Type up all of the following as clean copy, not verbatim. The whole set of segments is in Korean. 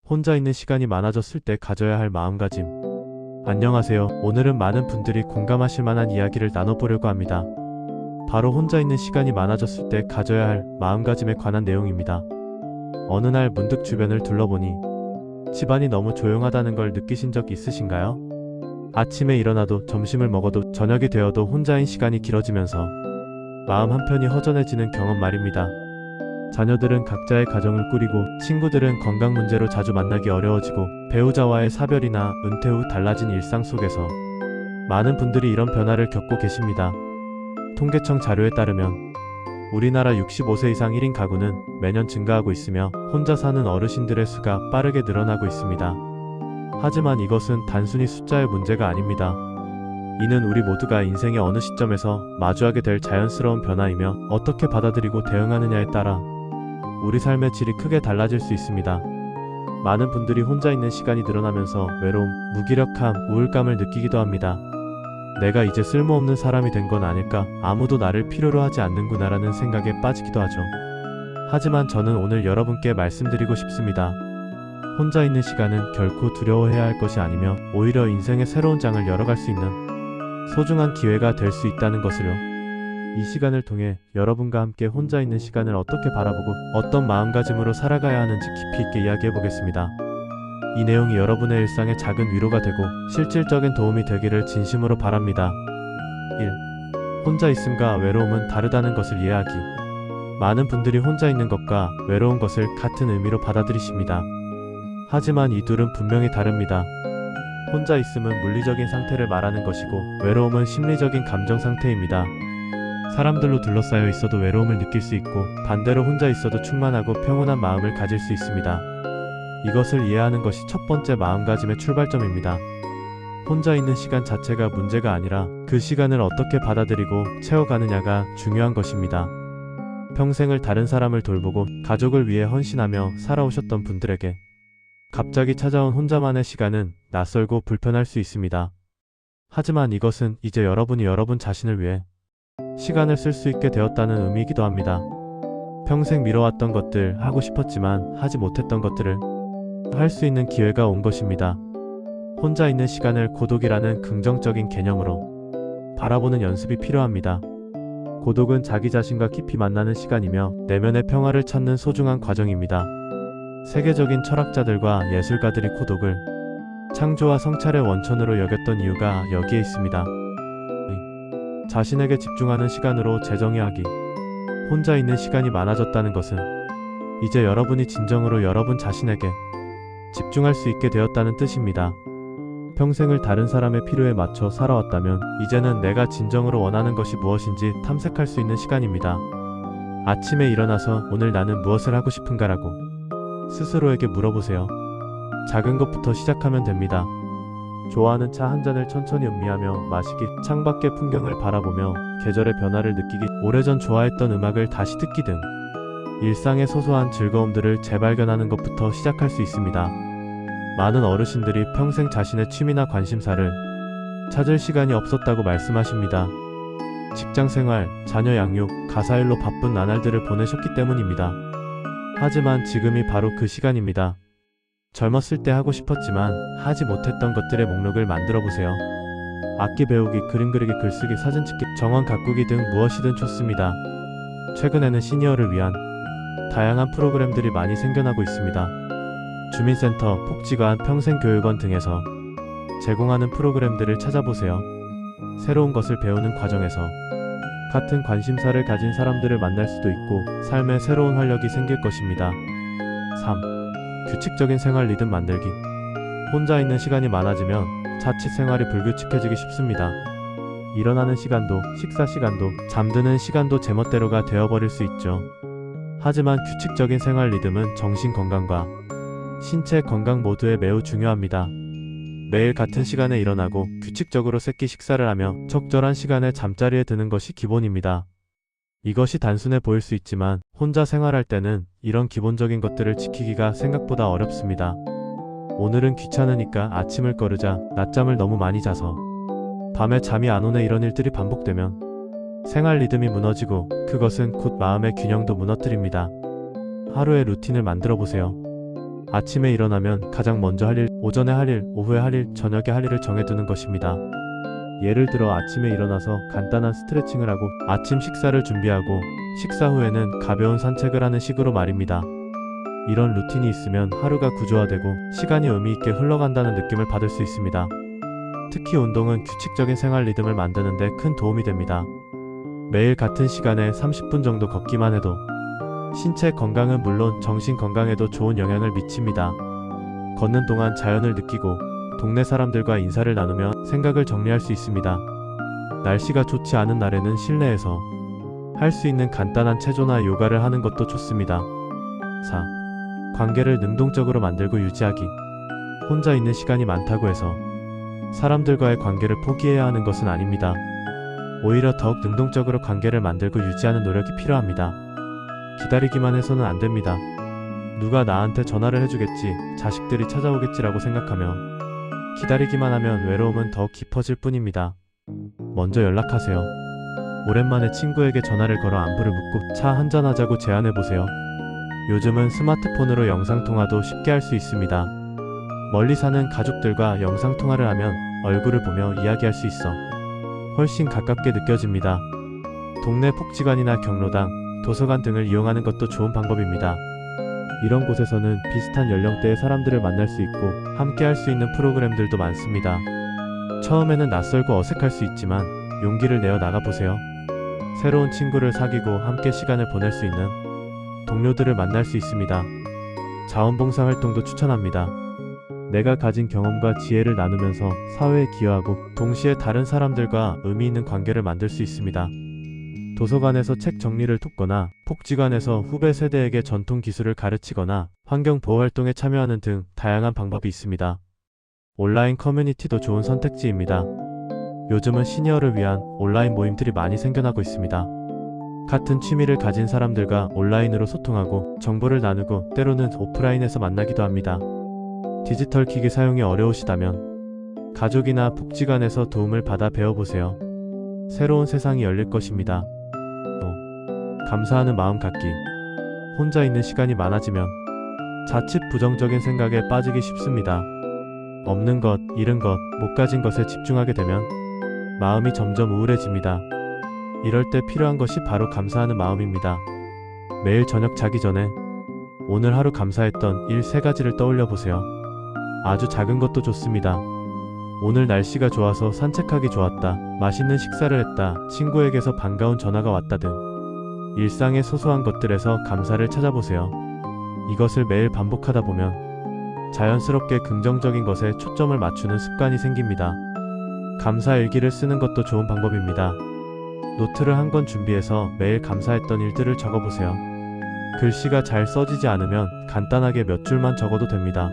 혼자 있는 시간이 많아졌을 때 가져야 할 마음가짐. 안녕하세요. 오늘은 많은 분들이 공감하실 만한 이야기를 나눠보려고 합니다. 바로 혼자 있는 시간이 많아졌을 때 가져야 할 마음가짐에 관한 내용입니다. 어느 날 문득 주변을 둘러보니 집안이 너무 조용하다는 걸 느끼신 적 있으신가요? 아침에 일어나도 점심을 먹어도 저녁이 되어도 혼자인 시간이 길어지면서 마음 한편이 허전해지는 경험 말입니다. 자녀들은 각자의 가정을 꾸리고 친구들은 건강 문제로 자주 만나기 어려워지고 배우자와의 사별이나 은퇴 후 달라진 일상 속에서 많은 분들이 이런 변화를 겪고 계십니다. 통계청 자료에 따르면 우리나라 65세 이상 1인 가구는 매년 증가하고 있으며 혼자 사는 어르신들의 수가 빠르게 늘어나고 있습니다. 하지만 이것은 단순히 숫자의 문제가 아닙니다. 이는 우리 모두가 인생의 어느 시점에서 마주하게 될 자연스러운 변화이며 어떻게 받아들이고 대응하느냐에 따라 우리 삶의 질이 크게 달라질 수 있습니다. 많은 분들이 혼자 있는 시간이 늘어나면서 외로움, 무기력함, 우울감을 느끼기도 합니다. 내가 이제 쓸모없는 사람이 된 건 아닐까, 아무도 나를 필요로 하지 않는구나라는 생각에 빠지기도 하죠. 하지만 저는 오늘 여러분께 말씀드리고 싶습니다. 혼자 있는 시간은 결코 두려워해야 할 것이 아니며 오히려 인생의 새로운 장을 열어갈 수 있는 소중한 기회가 될 수 있다는 것을요. 이 시간을 통해 여러분과 함께 혼자 있는 시간을 어떻게 바라보고 어떤 마음가짐으로 살아가야 하는지 깊이 있게 이야기해 보겠습니다. 이 내용이 여러분의 일상에 작은 위로가 되고 실질적인 도움이 되기를 진심으로 바랍니다. 1. 혼자 있음과 외로움은 다르다는 것을 이해하기. 많은 분들이 혼자 있는 것과 외로운 것을 같은 의미로 받아들이십니다. 하지만 이 둘은 분명히 다릅니다. 혼자 있음은 물리적인 상태를 말하는 것이고 외로움은 심리적인 감정 상태입니다. 사람들로 둘러싸여 있어도 외로움을 느낄 수 있고 반대로 혼자 있어도 충만하고 평온한 마음을 가질 수 있습니다. 이것을 이해하는 것이 첫 번째 마음가짐의 출발점입니다. 혼자 있는 시간 자체가 문제가 아니라 그 시간을 어떻게 받아들이고 채워가느냐가 중요한 것입니다. 평생을 다른 사람을 돌보고 가족을 위해 헌신하며 살아오셨던 분들에게 갑자기 찾아온 혼자만의 시간은 낯설고 불편할 수 있습니다. 하지만 이것은 이제 여러분이 여러분 자신을 위해 시간을 쓸 수 있게 되었다는 의미이기도 합니다. 평생 미뤄왔던 것들, 하고 싶었지만 하지 못했던 것들을 할 수 있는 기회가 온 것입니다. 혼자 있는 시간을 고독이라는 긍정적인 개념으로 바라보는 연습이 필요합니다. 고독은 자기 자신과 깊이 만나는 시간이며 내면의 평화를 찾는 소중한 과정입니다. 세계적인 철학자들과 예술가들이 고독을 창조와 성찰의 원천으로 여겼던 이유가 여기에 있습니다. 자신에게 집중하는 시간으로 재정의하기. 혼자 있는 시간이 많아졌다는 것은 이제 여러분이 진정으로 여러분 자신에게 집중할 수 있게 되었다는 뜻입니다. 평생을 다른 사람의 필요에 맞춰 살아왔다면 이제는 내가 진정으로 원하는 것이 무엇인지 탐색할 수 있는 시간입니다. 아침에 일어나서 오늘 나는 무엇을 하고 싶은가라고 스스로에게 물어보세요. 작은 것부터 시작하면 됩니다. 좋아하는 차 한 잔을 천천히 음미하며 마시기, 창밖의 풍경을 바라보며 계절의 변화를 느끼기, 오래전 좋아했던 음악을 다시 듣기 등 일상의 소소한 즐거움들을 재발견하는 것부터 시작할 수 있습니다. 많은 어르신들이 평생 자신의 취미나 관심사를 찾을 시간이 없었다고 말씀하십니다. 직장생활, 자녀 양육, 가사일로 바쁜 나날들을 보내셨기 때문입니다. 하지만 지금이 바로 그 시간입니다. 젊었을 때 하고 싶었지만 하지 못했던 것들의 목록을 만들어 보세요. 악기 배우기, 그림 그리기, 글쓰기, 사진 찍기, 정원 가꾸기 등 무엇이든 좋습니다. 최근에는 시니어를 위한 다양한 프로그램들이 많이 생겨나고 있습니다. 주민센터, 복지관, 평생교육원 등에서 제공하는 프로그램들을 찾아보세요. 새로운 것을 배우는 과정에서 같은 관심사를 가진 사람들을 만날 수도 있고 삶에 새로운 활력이 생길 것입니다. 3. 규칙적인 생활 리듬 만들기. 혼자 있는 시간이 많아지면 자칫 생활이 불규칙해지기 쉽습니다. 일어나는 시간도, 식사 시간도, 잠드는 시간도 제멋대로가 되어버릴 수 있죠. 하지만 규칙적인 생활 리듬은 정신 건강과 신체 건강 모두에 매우 중요합니다. 매일 같은 시간에 일어나고 규칙적으로 새끼 식사를 하며 적절한 시간에 잠자리에 드는 것이 기본입니다. 이것이 단순해 보일 수 있지만 혼자 생활할 때는 이런 기본적인 것들을 지키기가 생각보다 어렵습니다. 오늘은 귀찮으니까 아침을 거르자, 낮잠을 너무 많이 자서 밤에 잠이 안 오네, 이런 일들이 반복되면 생활 리듬이 무너지고 그것은 곧 마음의 균형도 무너뜨립니다. 하루의 루틴을 만들어 보세요. 아침에 일어나면 가장 먼저 할 일, 오전에 할 일, 오후에 할 일, 저녁에 할 일을 정해두는 것입니다. 예를 들어 아침에 일어나서 간단한 스트레칭을 하고 아침 식사를 준비하고 식사 후에는 가벼운 산책을 하는 식으로 말입니다. 이런 루틴이 있으면 하루가 구조화되고 시간이 의미 있게 흘러간다는 느낌을 받을 수 있습니다. 특히 운동은 규칙적인 생활 리듬을 만드는 데 큰 도움이 됩니다. 매일 같은 시간에 30분 정도 걷기만 해도 신체 건강은 물론 정신 건강에도 좋은 영향을 미칩니다. 걷는 동안 자연을 느끼고 동네 사람들과 인사를 나누며 생각을 정리할 수 있습니다. 날씨가 좋지 않은 날에는 실내에서 할 수 있는 간단한 체조나 요가를 하는 것도 좋습니다. 4. 관계를 능동적으로 만들고 유지하기. 혼자 있는 시간이 많다고 해서 사람들과의 관계를 포기해야 하는 것은 아닙니다. 오히려 더욱 능동적으로 관계를 만들고 유지하는 노력이 필요합니다. 기다리기만 해서는 안 됩니다. 누가 나한테 전화를 해주겠지, 자식들이 찾아오겠지라고 생각하며 기다리기만 하면 외로움은 더욱 깊어질 뿐입니다. 먼저 연락하세요. 오랜만에 친구에게 전화를 걸어 안부를 묻고 차 한잔하자고 제안해보세요. 요즘은 스마트폰으로 영상통화도 쉽게 할 수 있습니다. 멀리 사는 가족들과 영상통화를 하면 얼굴을 보며 이야기할 수 있어 훨씬 가깝게 느껴집니다. 동네 복지관이나 경로당, 도서관 등을 이용하는 것도 좋은 방법입니다. 이런 곳에서는 비슷한 연령대의 사람들을 만날 수 있고 함께 할 수 있는 프로그램들도 많습니다. 처음에는 낯설고 어색할 수 있지만 용기를 내어 나가보세요. 새로운 친구를 사귀고 함께 시간을 보낼 수 있는 동료들을 만날 수 있습니다. 자원봉사 활동도 추천합니다. 내가 가진 경험과 지혜를 나누면서 사회에 기여하고 동시에 다른 사람들과 의미 있는 관계를 만들 수 있습니다. 도서관에서 책 정리를 돕거나 복지관에서 후배 세대에게 전통 기술을 가르치거나 환경보호 활동에 참여하는 등 다양한 방법이 있습니다. 온라인 커뮤니티도 좋은 선택지입니다. 요즘은 시니어를 위한 온라인 모임들이 많이 생겨나고 있습니다. 같은 취미를 가진 사람들과 온라인으로 소통하고 정보를 나누고 때로는 오프라인에서 만나기도 합니다. 디지털 기기 사용이 어려우시다면 가족이나 복지관에서 도움을 받아 배워보세요. 새로운 세상이 열릴 것입니다. 감사하는 마음 갖기. 혼자 있는 시간이 많아지면 자칫 부정적인 생각에 빠지기 쉽습니다. 없는 것, 잃은 것, 못 가진 것에 집중하게 되면 마음이 점점 우울해집니다. 이럴 때 필요한 것이 바로 감사하는 마음입니다. 매일 저녁 자기 전에 오늘 하루 감사했던 일 3가지를 떠올려 보세요. 아주 작은 것도 좋습니다. 오늘 날씨가 좋아서 산책하기 좋았다, 맛있는 식사를 했다, 친구에게서 반가운 전화가 왔다 등 일상의 소소한 것들에서 감사를 찾아보세요. 이것을 매일 반복하다 보면 자연스럽게 긍정적인 것에 초점을 맞추는 습관이 생깁니다. 감사 일기를 쓰는 것도 좋은 방법입니다. 노트를 한 권 준비해서 매일 감사했던 일들을 적어보세요. 글씨가 잘 써지지 않으면 간단하게 몇 줄만 적어도 됩니다.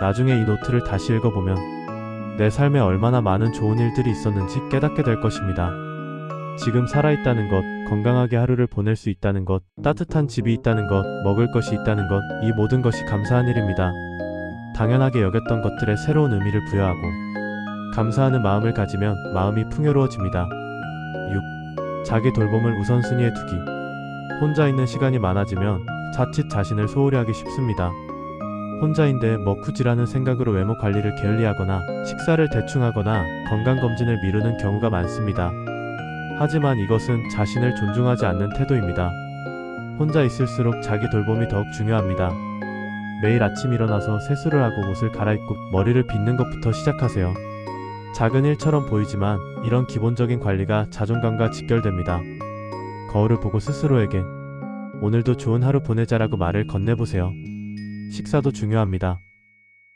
나중에 이 노트를 다시 읽어보면 내 삶에 얼마나 많은 좋은 일들이 있었는지 깨닫게 될 것입니다. 지금 살아있다는 것, 건강하게 하루를 보낼 수 있다는 것, 따뜻한 집이 있다는 것, 먹을 것이 있다는 것, 이 모든 것이 감사한 일입니다. 당연하게 여겼던 것들에 새로운 의미를 부여하고 감사하는 마음을 가지면 마음이 풍요로워집니다. 6. 자기 돌봄을 우선순위에 두기. 혼자 있는 시간이 많아지면 자칫 자신을 소홀히 하기 쉽습니다. 혼자인데 먹구지라는 생각으로 외모 관리를 게을리하거나 식사를 대충 하거나 건강검진을 미루는 경우가 많습니다. 하지만 이것은 자신을 존중하지 않는 태도입니다. 혼자 있을수록 자기 돌봄이 더욱 중요합니다. 매일 아침 일어나서 세수를 하고 옷을 갈아입고 머리를 빗는 것부터 시작하세요. 작은 일처럼 보이지만 이런 기본적인 관리가 자존감과 직결됩니다. 거울을 보고 스스로에게 오늘도 좋은 하루 보내자라고 말을 건네보세요. 식사도 중요합니다.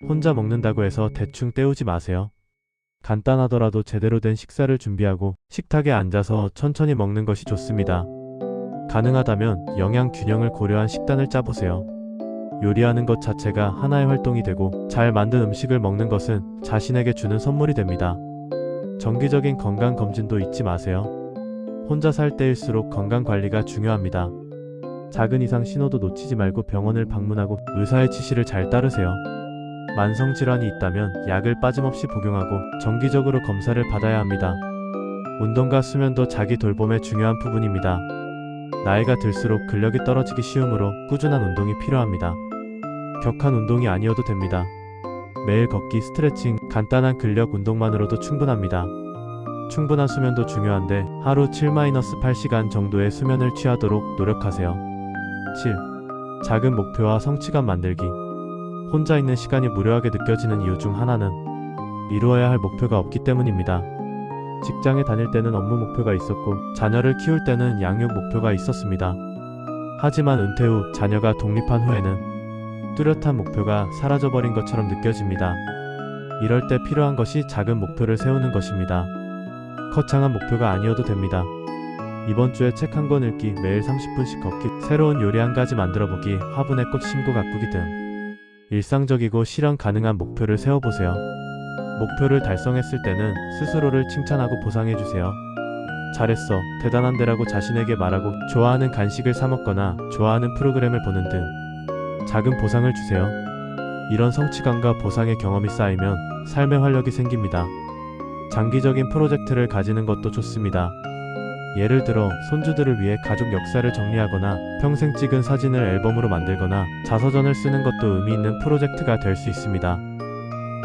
혼자 먹는다고 해서 대충 때우지 마세요. 간단하더라도 제대로 된 식사를 준비하고 식탁에 앉아서 천천히 먹는 것이 좋습니다. 가능하다면 영양 균형을 고려한 식단을 짜보세요. 요리하는 것 자체가 하나의 활동이 되고 잘 만든 음식을 먹는 것은 자신에게 주는 선물이 됩니다. 정기적인 건강검진도 잊지 마세요. 혼자 살 때일수록 건강관리가 중요합니다. 작은 이상 신호도 놓치지 말고 병원을 방문하고 의사의 지시를 잘 따르세요. 만성질환이 있다면 약을 빠짐없이 복용하고 정기적으로 검사를 받아야 합니다. 운동과 수면도 자기 돌봄의 중요한 부분입니다. 나이가 들수록 근력이 떨어지기 쉬우므로 꾸준한 운동이 필요합니다. 격한 운동이 아니어도 됩니다. 매일 걷기, 스트레칭, 간단한 근력 운동만으로도 충분합니다. 충분한 수면도 중요한데 하루 7-8시간 정도의 수면을 취하도록 노력하세요. 7. 작은 목표와 성취감 만들기. 혼자 있는 시간이 무료하게 느껴지는 이유 중 하나는 이루어야 할 목표가 없기 때문입니다. 직장에 다닐 때는 업무 목표가 있었고 자녀를 키울 때는 양육 목표가 있었습니다. 하지만 은퇴 후 자녀가 독립한 후에는 뚜렷한 목표가 사라져버린 것처럼 느껴집니다. 이럴 때 필요한 것이 작은 목표를 세우는 것입니다. 거창한 목표가 아니어도 됩니다. 이번 주에 책 한 권 읽기, 매일 30분씩 걷기, 새로운 요리 한 가지 만들어보기, 화분에 꽃 심고 가꾸기 등 일상적이고 실현 가능한 목표를 세워보세요. 목표를 달성했을 때는 스스로를 칭찬하고 보상해주세요. 잘했어, 대단한데라고 자신에게 말하고 좋아하는 간식을 사 먹거나 좋아하는 프로그램을 보는 등 작은 보상을 주세요. 이런 성취감과 보상의 경험이 쌓이면 삶의 활력이 생깁니다. 장기적인 프로젝트를 가지는 것도 좋습니다. 예를 들어 손주들을 위해 가족 역사를 정리하거나 평생 찍은 사진을 앨범으로 만들거나 자서전을 쓰는 것도 의미 있는 프로젝트가 될 수 있습니다.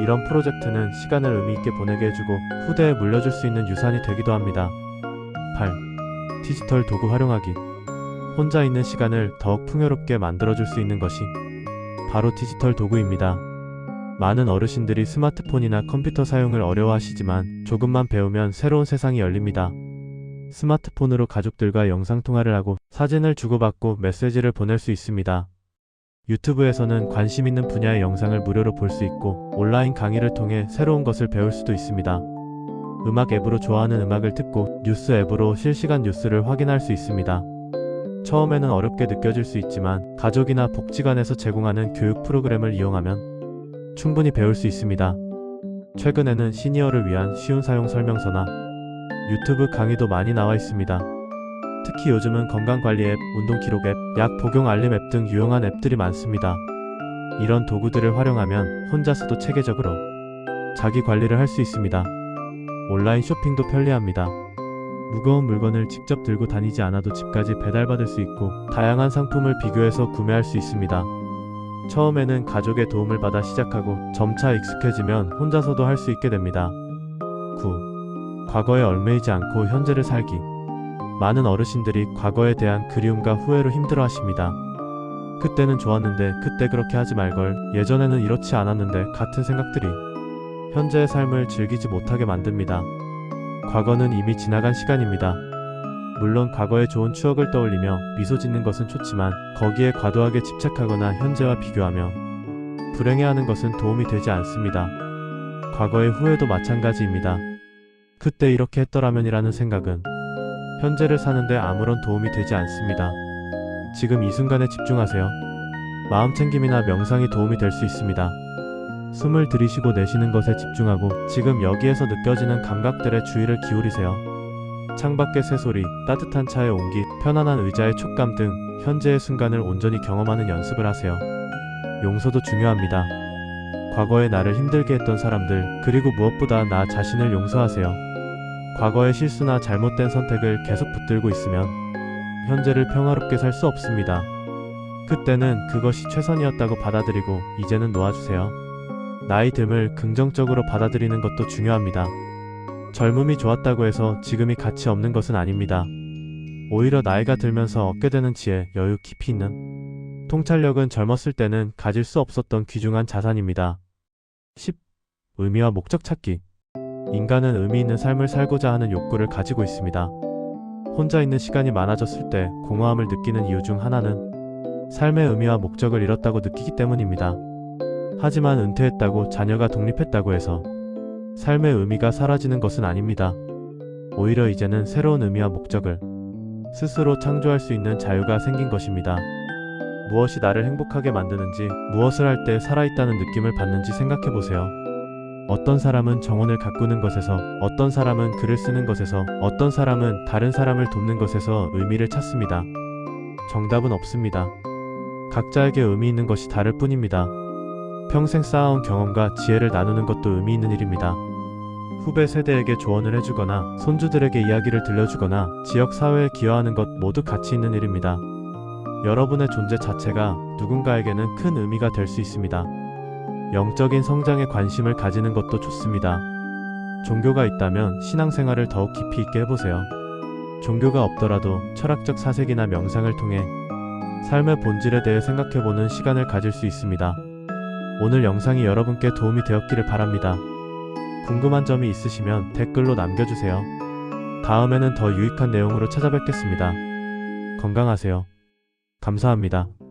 이런 프로젝트는 시간을 의미 있게 보내게 해주고 후대에 물려줄 수 있는 유산이 되기도 합니다. 8. 디지털 도구 활용하기. 혼자 있는 시간을 더욱 풍요롭게 만들어줄 수 있는 것이 바로 디지털 도구입니다. 많은 어르신들이 스마트폰이나 컴퓨터 사용을 어려워하시지만 조금만 배우면 새로운 세상이 열립니다. 스마트폰으로 가족들과 영상통화를 하고 사진을 주고받고 메시지를 보낼 수 있습니다. 유튜브에서는 관심 있는 분야의 영상을 무료로 볼 수 있고 온라인 강의를 통해 새로운 것을 배울 수도 있습니다. 음악 앱으로 좋아하는 음악을 듣고 뉴스 앱으로 실시간 뉴스를 확인할 수 있습니다. 처음에는 어렵게 느껴질 수 있지만 가족이나 복지관에서 제공하는 교육 프로그램을 이용하면 충분히 배울 수 있습니다. 최근에는 시니어를 위한 쉬운 사용 설명서나 유튜브 강의도 많이 나와 있습니다. 특히 요즘은 건강관리 앱, 운동기록 앱, 약 복용 알림 앱 등 유용한 앱들이 많습니다. 이런 도구들을 활용하면 혼자서도 체계적으로 자기 관리를 할 수 있습니다. 온라인 쇼핑도 편리합니다. 무거운 물건을 직접 들고 다니지 않아도 집까지 배달받을 수 있고 다양한 상품을 비교해서 구매할 수 있습니다. 처음에는 가족의 도움을 받아 시작하고 점차 익숙해지면 혼자서도 할 수 있게 됩니다. 9. 과거에 얽매이지 않고 현재를 살기. 많은 어르신들이 과거에 대한 그리움과 후회로 힘들어하십니다. 그때는 좋았는데 그때 그렇게 하지 말걸, 예전에는 이렇지 않았는데 같은 생각들이 현재의 삶을 즐기지 못하게 만듭니다. 과거는 이미 지나간 시간입니다. 물론 과거의 좋은 추억을 떠올리며 미소 짓는 것은 좋지만 거기에 과도하게 집착하거나 현재와 비교하며 불행해하는 것은 도움이 되지 않습니다. 과거의 후회도 마찬가지입니다. 그때 이렇게 했더라면이라는 생각은 현재를 사는데 아무런 도움이 되지 않습니다. 지금 이 순간에 집중하세요. 마음 챙김이나 명상이 도움이 될 수 있습니다. 숨을 들이쉬고 내쉬는 것에 집중하고 지금 여기에서 느껴지는 감각들에 주의를 기울이세요. 창밖의 새소리, 따뜻한 차의 온기, 편안한 의자의 촉감 등 현재의 순간을 온전히 경험하는 연습을 하세요. 용서도 중요합니다. 과거에 나를 힘들게 했던 사람들, 그리고 무엇보다 나 자신을 용서하세요. 과거의 실수나 잘못된 선택을 계속 붙들고 있으면 현재를 평화롭게 살 수 없습니다. 그때는 그것이 최선이었다고 받아들이고 이제는 놓아주세요. 나이 듦을 긍정적으로 받아들이는 것도 중요합니다. 젊음이 좋았다고 해서 지금이 가치 없는 것은 아닙니다. 오히려 나이가 들면서 얻게 되는 지혜, 여유, 깊이 있는 통찰력은 젊었을 때는 가질 수 없었던 귀중한 자산입니다. 10. 의미와 목적 찾기. 인간은 의미 있는 삶을 살고자 하는 욕구를 가지고 있습니다. 혼자 있는 시간이 많아졌을 때 공허함을 느끼는 이유 중 하나는 삶의 의미와 목적을 잃었다고 느끼기 때문입니다. 하지만 은퇴했다고 자녀가 독립했다고 해서 삶의 의미가 사라지는 것은 아닙니다. 오히려 이제는 새로운 의미와 목적을 스스로 창조할 수 있는 자유가 생긴 것입니다. 무엇이 나를 행복하게 만드는지, 무엇을 할 때 살아있다는 느낌을 받는지 생각해보세요. 어떤 사람은 정원을 가꾸는 것에서, 어떤 사람은 글을 쓰는 것에서, 어떤 사람은 다른 사람을 돕는 것에서 의미를 찾습니다. 정답은 없습니다. 각자에게 의미 있는 것이 다를 뿐입니다. 평생 쌓아온 경험과 지혜를 나누는 것도 의미 있는 일입니다. 후배 세대에게 조언을 해주거나 손주들에게 이야기를 들려주거나 지역 사회에 기여하는 것 모두 가치 있는 일입니다. 여러분의 존재 자체가 누군가에게는 큰 의미가 될 수 있습니다. 영적인 성장에 관심을 가지는 것도 좋습니다. 종교가 있다면 신앙생활을 더욱 깊이 있게 해보세요. 종교가 없더라도 철학적 사색이나 명상을 통해 삶의 본질에 대해 생각해보는 시간을 가질 수 있습니다. 오늘 영상이 여러분께 도움이 되었기를 바랍니다. 궁금한 점이 있으시면 댓글로 남겨주세요. 다음에는 더 유익한 내용으로 찾아뵙겠습니다. 건강하세요. 감사합니다.